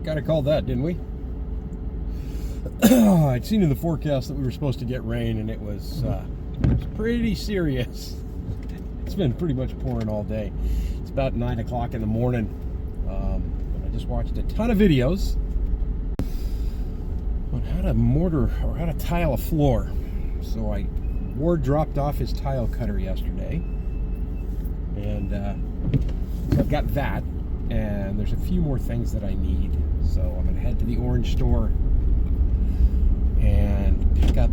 Gotta call that, didn't we? I'd seen in the forecast that we were supposed to get rain, and it was pretty serious. It's been pretty much pouring all day. It's about 9 o'clock in the morning. I just watched a ton of videos on how to mortar or how to tile a floor. So Ward dropped off his tile cutter yesterday, and so I've got that, and there's a few more things that I need. So I'm gonna head to the orange store and pick up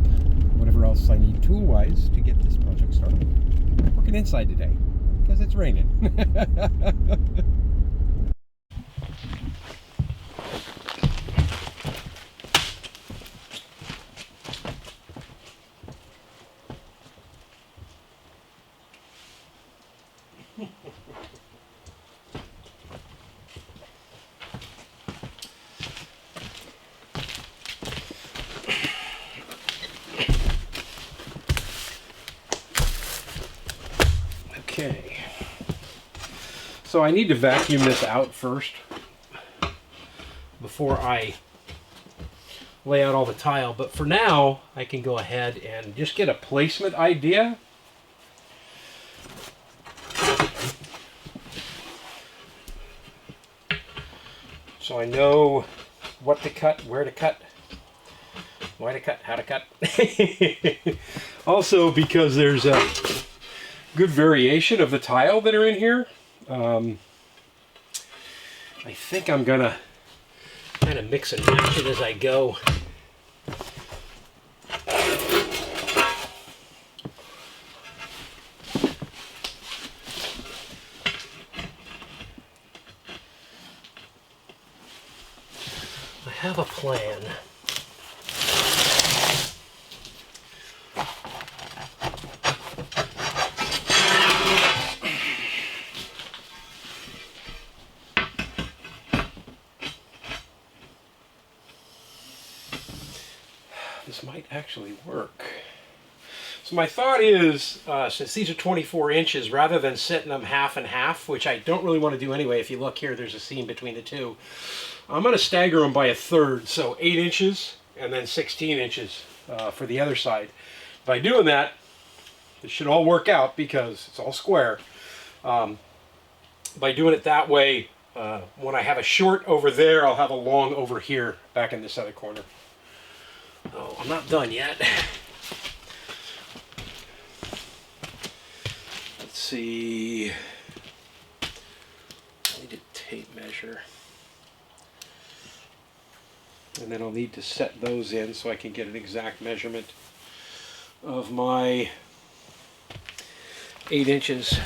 whatever else I need tool-wise to get this project started. I'm working inside today because it's raining. Okay, so I need to vacuum this out first before I lay out all the tile, but for now I can go ahead and just get a placement idea. So I know what to cut, where to cut, why to cut, how to cut. Also, because there's a good variation of the tile that are in here. I think I'm gonna kind of mix and match it as I go. I have a plan. This might actually work. So my thought is, since these are 24 inches, rather than setting them half and half, which I don't really want to do anyway, if you look here, there's a seam between the two, I'm going to stagger them by a third, so 8 inches and then 16 inches for the other side. By doing that, it should all work out because it's all square. By doing it that way, when I have a short over there, I'll have a long over here, back in this other corner. Oh, I'm not done yet. Let's see. I need a tape measure. And then I'll need to set those in so I can get an exact measurement of my 8 inches.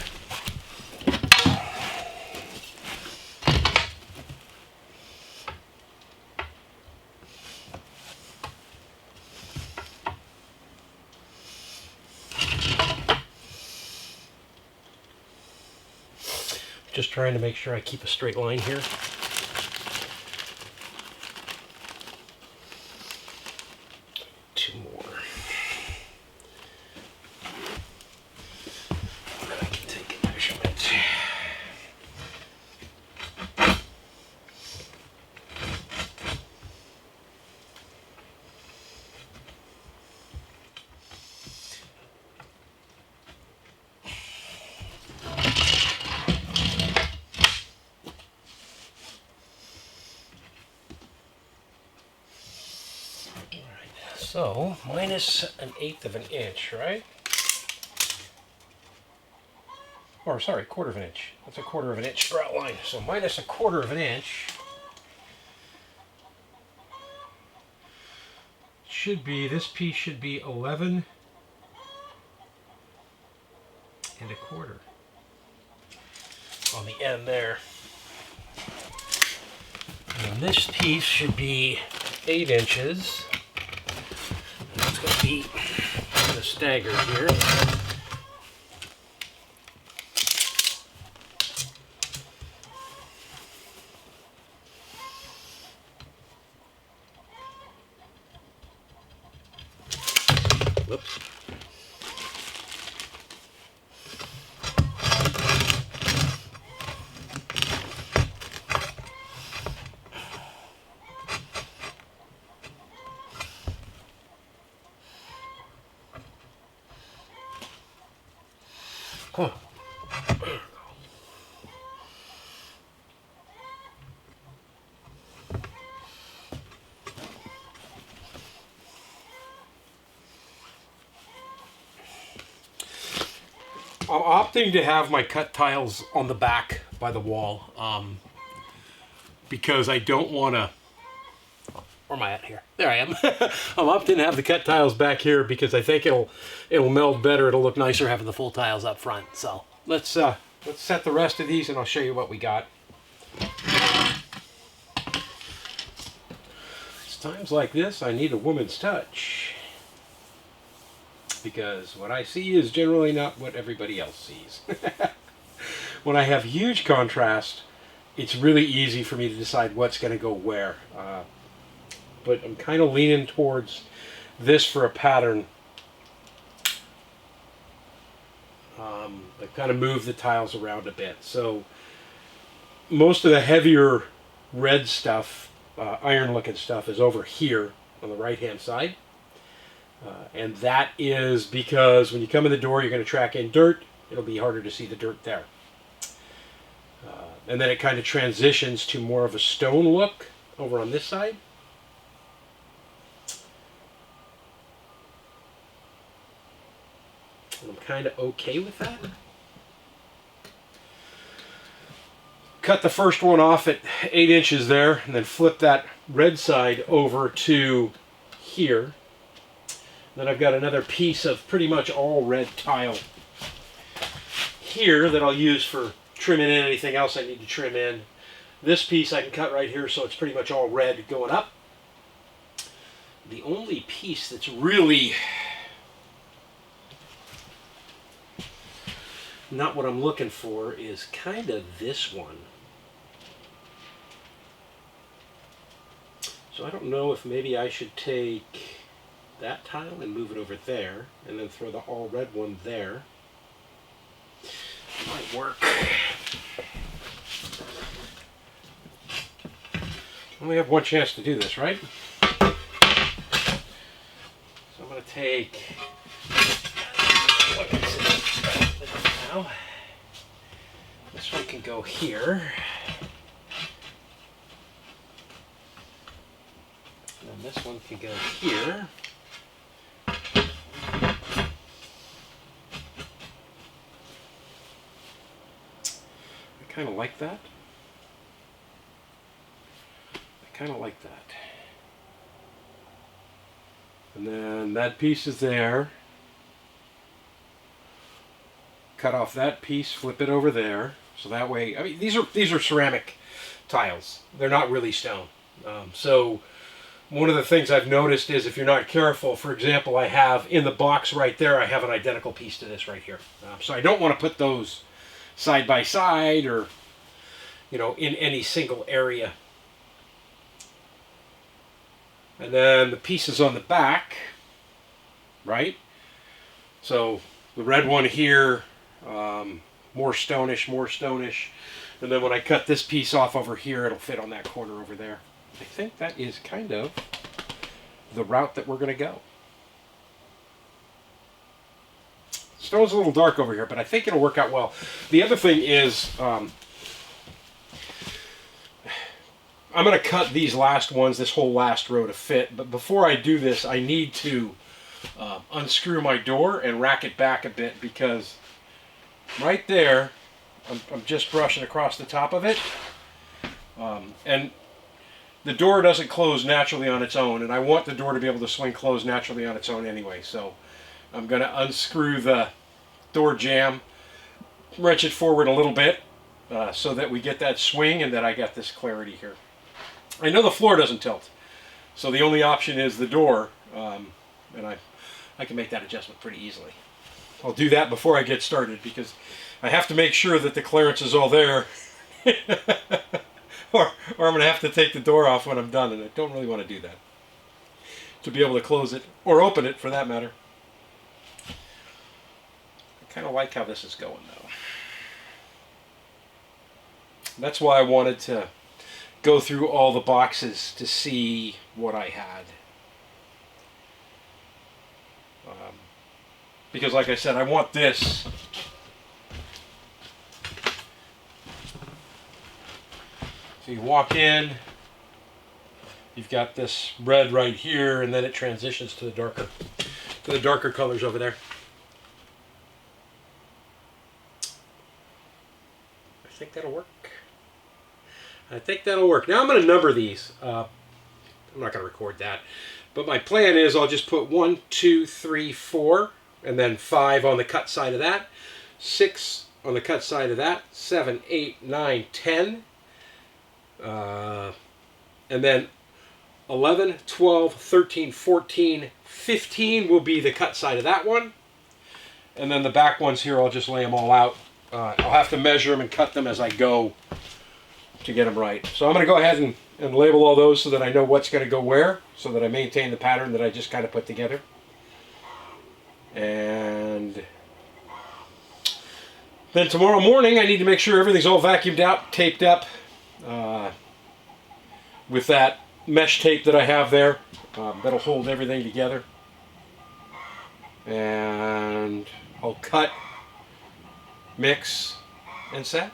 Just trying to make sure I keep a straight line here. Two more. I can take a measurement. So, minus 1/8 of an inch, right? Or, sorry, 1/4 of an inch. That's a 1/4 of an inch sprout line. So, minus 1/4 of an inch should be, this piece should be 11 1/4 on the end there. And this piece should be 8 inches. It's going to be kind of staggered here. Whoops. I'm opting to have my cut tiles on the back by the wall because I don't want to... Where am I at here? There I am. I'm opting to have the cut tiles back here because I think it'll meld better. It'll look nicer having the full tiles up front. So let's set the rest of these and I'll show you what we got. It's times like this I need a woman's touch, because what I see is generally not what everybody else sees. When I have huge contrast, it's really easy for me to decide what's going to go where. But I'm kind of leaning towards this for a pattern. I kind of move the tiles around a bit. So most of the heavier red stuff, iron looking stuff, is over here on the right hand side. And that is because when you come in the door, you're going to track in dirt. It'll be harder to see the dirt there. And then it kind of transitions to more of a stone look over on this side. And I'm kind of okay with that. Cut the first one off at 8 inches there, and then flip that red side over to here. Then I've got another piece of pretty much all red tile here that I'll use for trimming in anything else I need to trim in. This piece I can cut right here, so it's pretty much all red going up. The only piece that's really not what I'm looking for is kind of this one. So I don't know if maybe I should take that tile and move it over there, and then throw the all red one there. Might work. Only have one chance to do this, right? So I'm going to take now. This one can go here. And then this one can go here. I kind of like that. Kind of like that. And then that piece is there. Cut off that piece, flip it over there. So that way, I mean, these are ceramic tiles. They're not really stone. So one of the things I've noticed is if you're not careful, for example, I have in the box right there, I have an identical piece to this right here. So I don't want to put those side by side or, you know, in any single area. And then the pieces on the back, right? So the red one here, more stonish. And then when I cut this piece off over here, it'll fit on that corner over there. I think that is kind of the route that we're going to go. Stone's a little dark over here, but I think it'll work out well. The other thing is, I'm going to cut these last ones, this whole last row to fit, but before I do this, I need to unscrew my door and rack it back a bit, because right there, I'm just brushing across the top of it, and the door doesn't close naturally on its own, and I want the door to be able to swing closed naturally on its own anyway, so I'm going to unscrew the door jamb, wrench it forward a little bit, so that we get that swing and that I got this clarity here. I know the floor doesn't tilt, so the only option is the door, and I can make that adjustment pretty easily. I'll do that before I get started, because I have to make sure that the clearance is all there, or I'm going to have to take the door off when I'm done, and I don't really want to do that, to be able to close it, or open it for that matter. I kind of like how this is going, though. That's why I wanted to go through all the boxes to see what I had. Because like I said, I want this so you walk in, you've got this red right here, and then it transitions to the darker colors over there. think that'll work. I think that'll work. Now I'm going to number these. I'm not going to record that. But my plan is I'll just put 1, 2, 3, 4, and then 5 on the cut side of that, 6 on the cut side of that, 7, 8, 9, 10, and then 11, 12, 13, 14, 15 will be the cut side of that one. And then the back ones here, I'll just lay them all out. I'll have to measure them and cut them as I go to get them right. So I'm going to go ahead and label all those so that I know what's going to go where, so that I maintain the pattern that I just kind of put together. And then tomorrow morning I need to make sure everything's all vacuumed out, taped up with that mesh tape that I have there. That'll hold everything together. And I'll cut, mix, and set.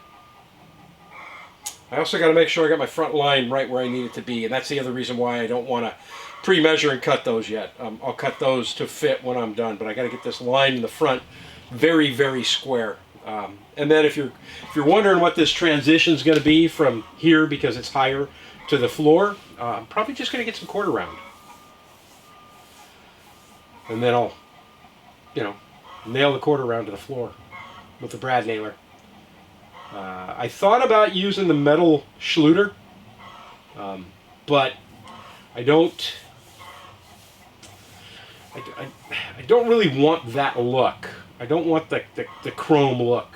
I also got to make sure I got my front line right where I need it to be, and that's the other reason why I don't want to pre-measure and cut those yet. I'll cut those to fit when I'm done, but I got to get this line in the front very, very square. And then if you're wondering what this transition is going to be from here, because it's higher, to the floor, I'm probably just going to get some quarter round, and then I'll, nail the quarter round to the floor with the brad nailer. I thought about using the metal Schluter, but I don't really want that look. I don't want the chrome look.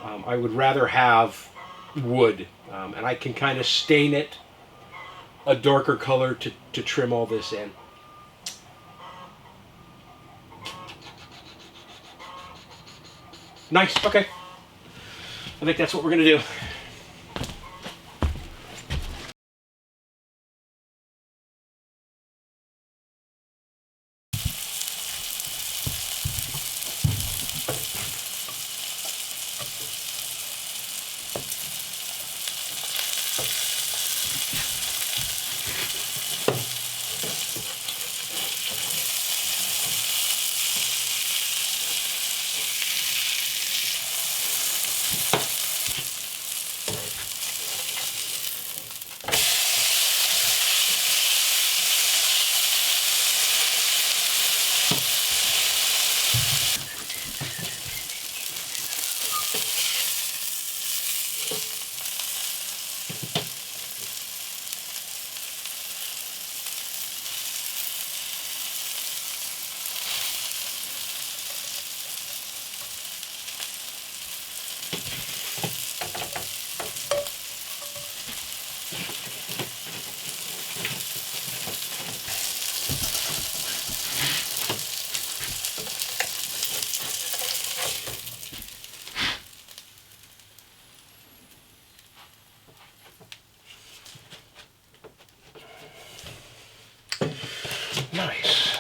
I would rather have wood, and I can kind of stain it a darker color to trim all this in. Nice, okay. I think that's what we're going to do. Nice.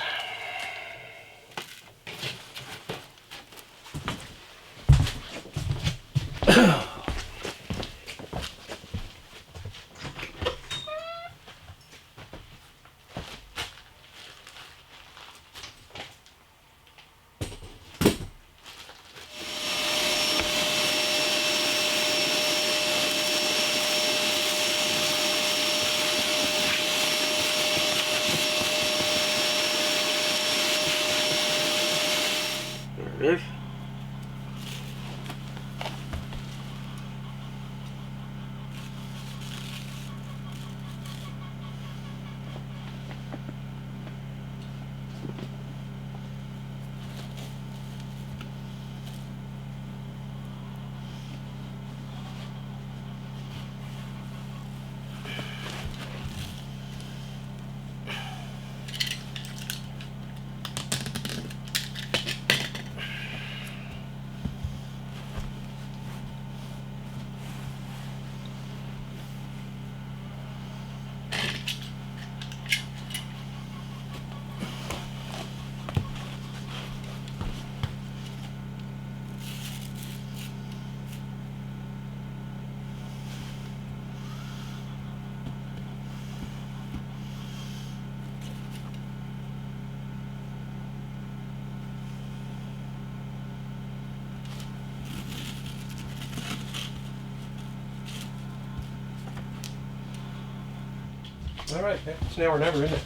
All right, it's now or never, isn't it?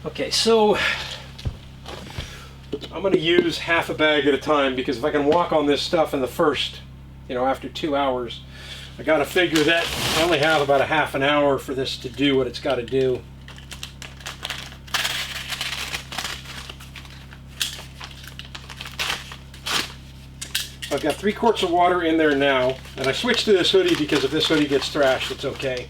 Okay, so I'm going to use half a bag at a time, because if I can walk on this stuff in the first, after 2 hours, I got to figure that I only have about a half an hour for this to do what it's got to do. I've got 3 quarts of water in there now, and I switched to this hoodie because if this hoodie gets thrashed, it's okay.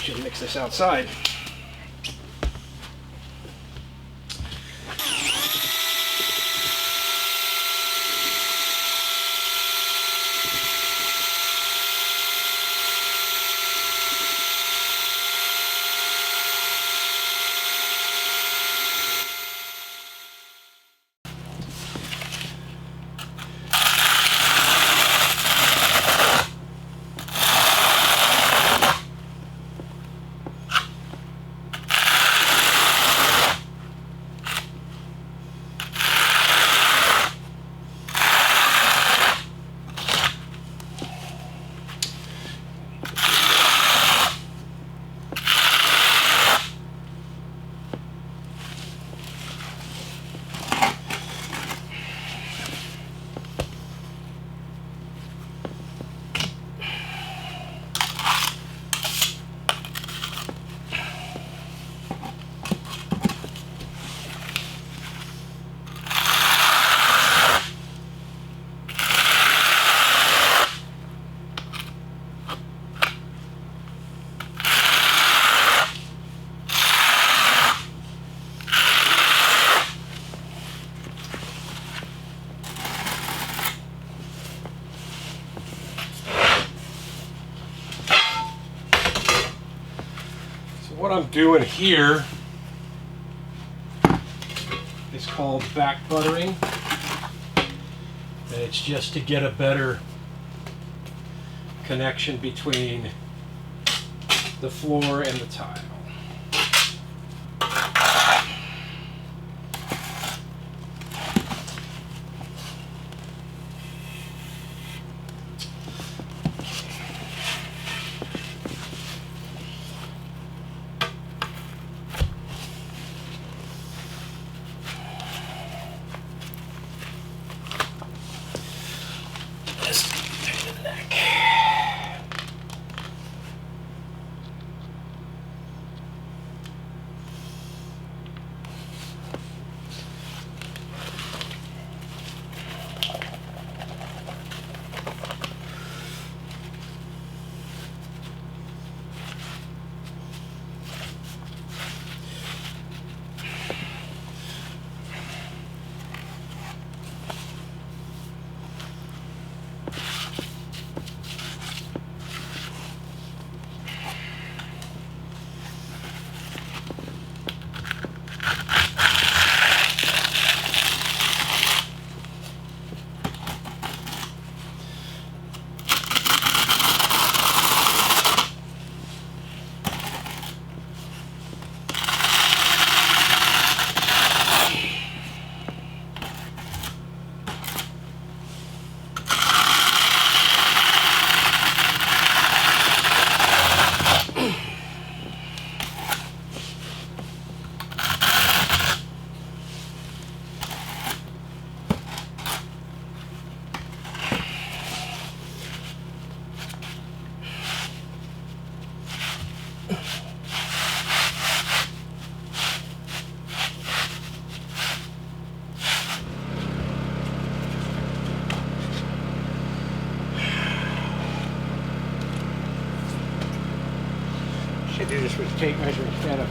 Should mix this outside. What I'm doing here is called back buttering, and it's just to get a better connection between the floor and the tile. Should do this with a tape measure instead of.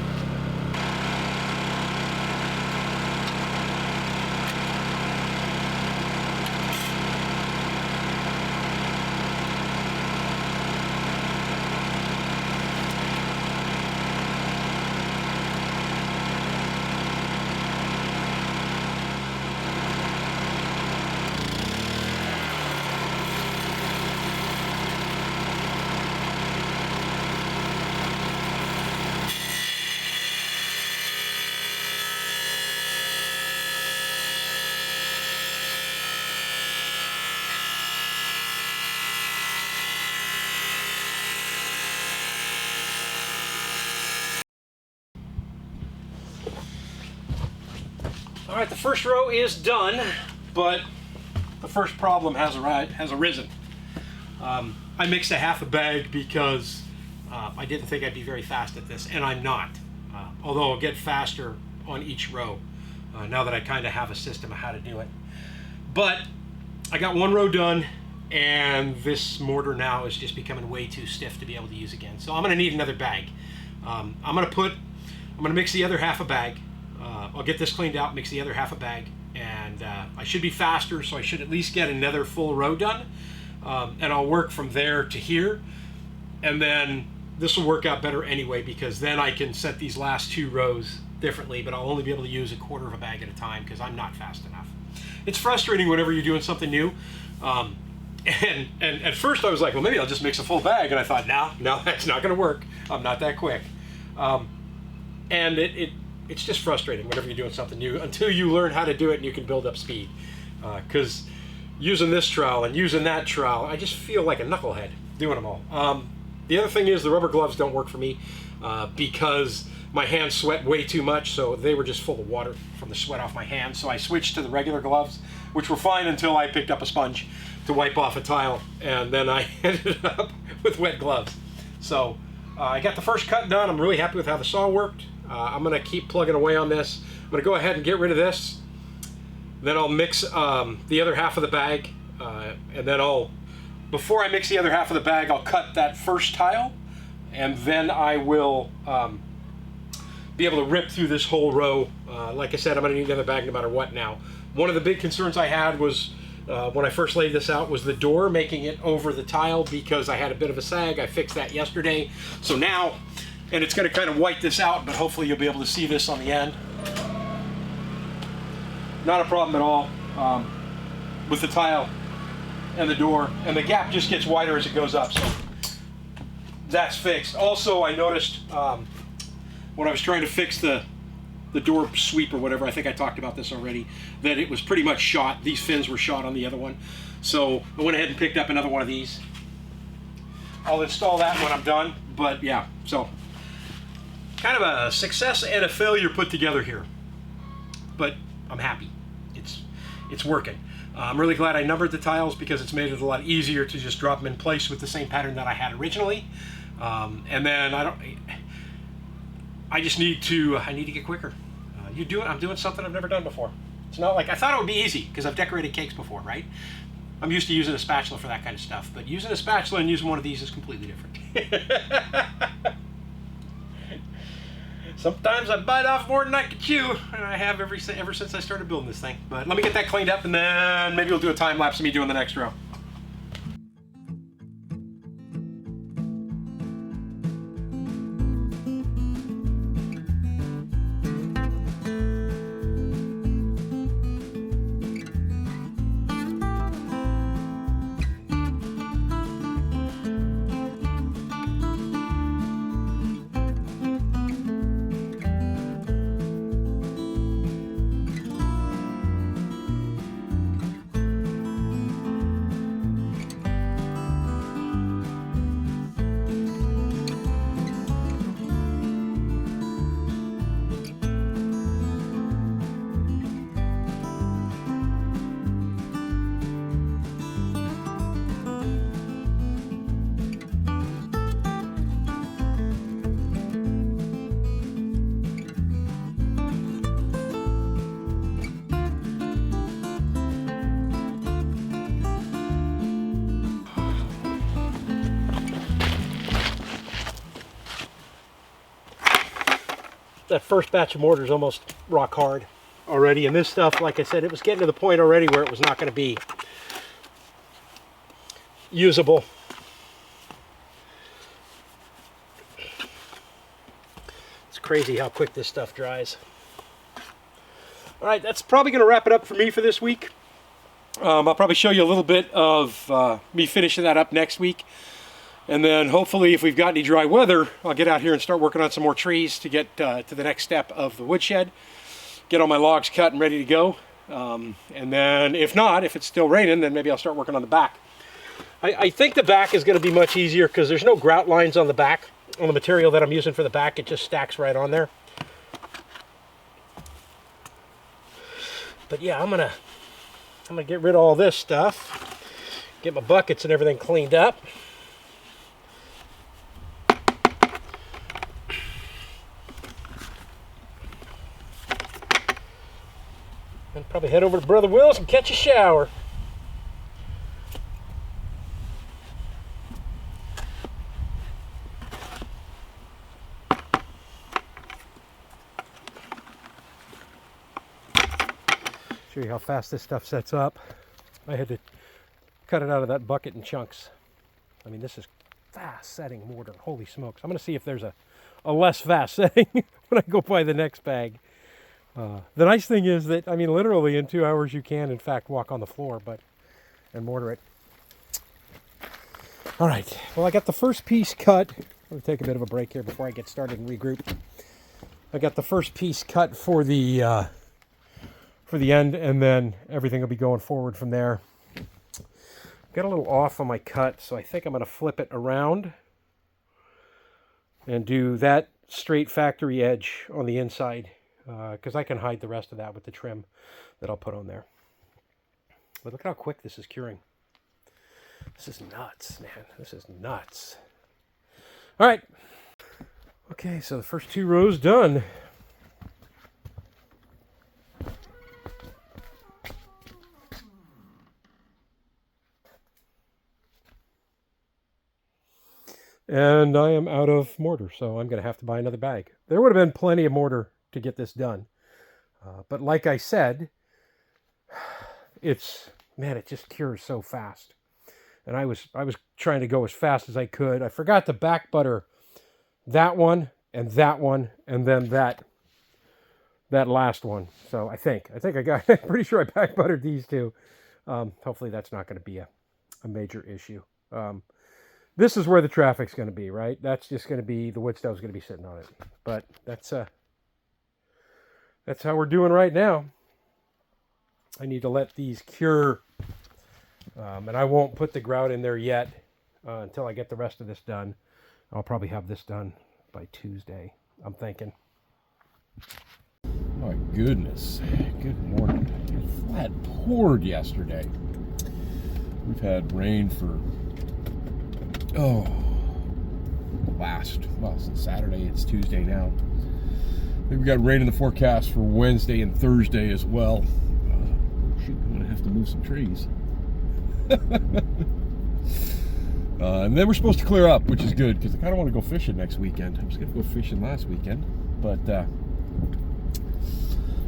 All right, the first row is done, but the first problem has arisen. I mixed a half a bag because I didn't think I'd be very fast at this, and I'm not. Although I'll get faster on each row now that I kind of have a system of how to do it. But I got one row done, and this mortar now is just becoming way too stiff to be able to use again. So I'm going to need another bag. I'm going to mix the other half a bag. I'll get this cleaned out, mix the other half a bag, and I should be faster, so I should at least get another full row done. And I'll work from there to here, and then this will work out better anyway, because then I can set these last two rows differently, but I'll only be able to use a quarter of a bag at a time because I'm not fast enough. It's frustrating whenever you're doing something new. And at first I was like, well, maybe I'll just mix a full bag, and I thought, no, that's not going to work. I'm not that quick. And it's just frustrating whenever you're doing something new until you learn how to do it and you can build up speed. Because using this trowel and using that trowel, I just feel like a knucklehead doing them all. The other thing is the rubber gloves don't work for me because my hands sweat way too much, so they were just full of water from the sweat off my hands. So I switched to the regular gloves, which were fine until I picked up a sponge to wipe off a tile, and then I ended up with wet gloves. So I got the first cut done. I'm really happy with how the saw worked. I'm going to keep plugging away on this. I'm going to go ahead and get rid of this. Then I'll mix the other half of the bag, and then before I mix the other half of the bag, I'll cut that first tile, and then I will be able to rip through this whole row. Like I said, I'm going to need another bag no matter what now. One of the big concerns I had was when I first laid this out was the door, making it over the tile because I had a bit of a sag. I fixed that yesterday. So now, and it's going to kind of white this out, but hopefully you'll be able to see this on the end. Not a problem at all with the tile and the door, and the gap just gets wider as it goes up, so that's fixed. Also, I noticed when I was trying to fix the door sweep or whatever, I think I talked about this already, that it was pretty much shot. These fins were shot on the other one, so I went ahead and picked up another one of these. I'll install that when I'm done, but yeah, so kind of a success and a failure put together here, but I'm happy. It's working. I'm really glad I numbered the tiles because it's made it a lot easier to just drop them in place with the same pattern that I had originally. And then I just need to get quicker. I'm doing something I've never done before. It's not like I thought it would be easy because I've decorated cakes before, right? I'm used to using a spatula for that kind of stuff, but using a spatula and using one of these is completely different. Sometimes I bite off more than I can chew, and I have ever since I started building this thing. But let me get that cleaned up, and then maybe we'll do a time lapse of me doing the next row. That first batch of mortar is almost rock hard already, and this stuff, like I said, it was getting to the point already where it was not going to be usable. It's crazy how quick this stuff dries. All right, that's probably going to wrap it up for me for this week. I'll probably show you a little bit of me finishing that up next week. And then hopefully if we've got any dry weather, I'll get out here and start working on some more trees to get to the next step of the woodshed. Get all my logs cut and ready to go. And then if not, if it's still raining, then maybe I'll start working on the back. I think the back is going to be much easier because there's no grout lines on the back. On the material that I'm using for the back, it just stacks right on there. But yeah, I'm gonna get rid of all this stuff, get my buckets and everything cleaned up. And probably head over to Brother Will's and catch a shower. Show you how fast this stuff sets up. I had to cut it out of that bucket in chunks. I mean, this is fast setting mortar. Holy smokes. I'm going to see if there's a less fast setting when I go buy the next bag. The nice thing is that, I mean, literally in 2 hours you can, in fact, walk on the floor and mortar it. All right. Well, I got the first piece cut. I'm going to take a bit of a break here before I get started and regroup. I got the first piece cut for the end, and then everything will be going forward from there. Got a little off on my cut, so I think I'm going to flip it around and do that straight factory edge on the inside, because I can hide the rest of that with the trim that I'll put on there. But look how quick this is curing. This is nuts, man. This is nuts. All right. Okay, so the first 2 rows done. And I am out of mortar, so I'm going to have to buy another bag. There would have been plenty of mortar to get this done. But like I said, it just cures so fast. And I was trying to go as fast as I could. I forgot to back butter that one, and then that last one. So I think I got, I'm pretty sure I back buttered these 2. Hopefully that's not going to be a major issue. This is where the traffic's going to be, right? That's just going to be, the wood stove's going to be sitting on it. But that's how we're doing right now. I need to let these cure, and I won't put the grout in there yet until I get the rest of this done. I'll probably have this done by Tuesday, I'm thinking. My goodness. Good morning. It flat poured yesterday. We've had rain for since Saturday. It's Tuesday now. I think we got rain in the forecast for Wednesday and Thursday as well. Shoot, I'm gonna have to move some trees. And then we're supposed to clear up, which is good because I kind of want to go fishing next weekend. I was gonna go fishing last weekend, but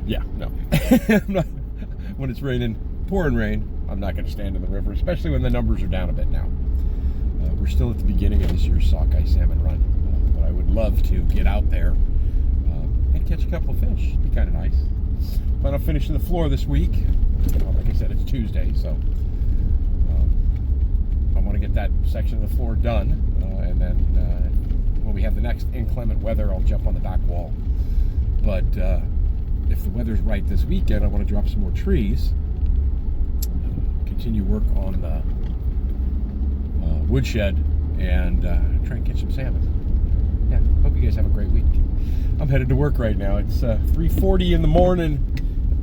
yeah, no. When it's raining, pouring rain, I'm not gonna stand in the river, especially when the numbers are down a bit now. We're still at the beginning of this year's sockeye salmon run, but I would love to get out there and catch a couple of fish. It'd be kind of nice. Plan on finishing the floor this week. Well, like I said, it's Tuesday, so I want to get that section of the floor done, and then when we have the next inclement weather, I'll jump on the back wall. But if the weather's right this weekend, I want to drop some more trees, continue work on the woodshed, and try and catch some salmon. Yeah, hope you guys have a great week. I'm headed to work right now. It's 3:40 in the morning.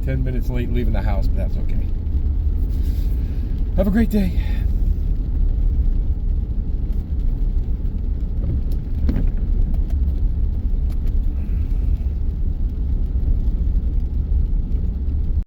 10 minutes late leaving the house, but that's okay. Have a great day.